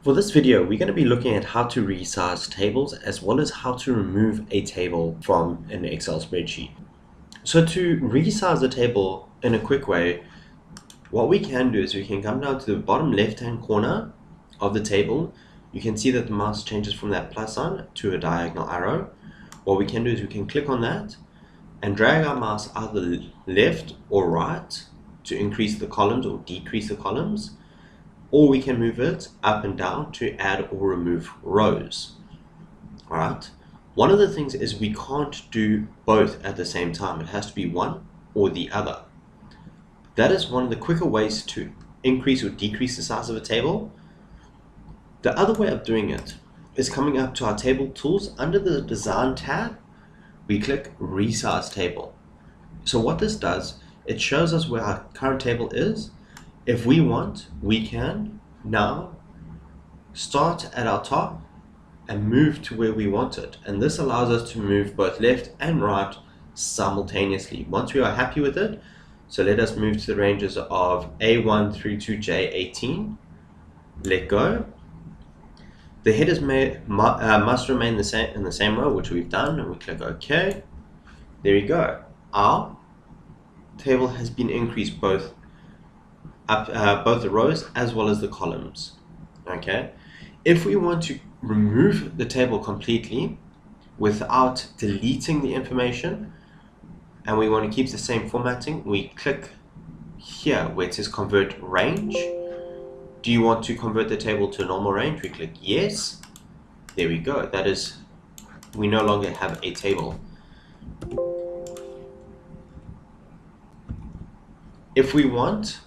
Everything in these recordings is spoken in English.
For this video, we're going to be looking at how to resize tables as well as how to remove a table from an Excel spreadsheet. So to resize a table in a quick way, what we can do is we can come down to the bottom left-hand corner of the table. You can see that the mouse changes from that plus sign to a diagonal arrow. What we can do is we can click on that and drag our mouse either left or right to increase the columns or decrease the columns. Or we can move it up and down to add or remove rows. Alright, one of the things is we can't do both at the same time. It has to be one or the other. That is one of the quicker ways to increase or decrease the size of a table. The other way of doing it is coming up to our table tools. Under the design tab, we click Resize Table. So what this does, it shows us where our current table is. If we want, we can now start at our top and move to where we want it. And this allows us to move both left and right simultaneously. Once we are happy with it, so let us move to the ranges of A1 through to J18. Let go. The headers must remain in the same row, which we've done, and we click OK. There we go. Our table has been increased both the rows as well as the columns. Okay, if we want to remove the table completely without deleting the information and we want to keep the same formatting, we click here where it says convert range. Do you want to convert the table to a normal range? We click yes. There we go. That is, we no longer have a table. If we want,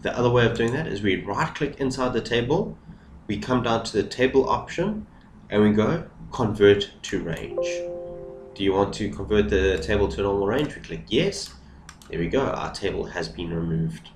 the other way of doing that is we right click inside the table, we come down to the table option and we go convert to range. Do you want to convert the table to a normal range? We click yes. There we go, our table has been removed.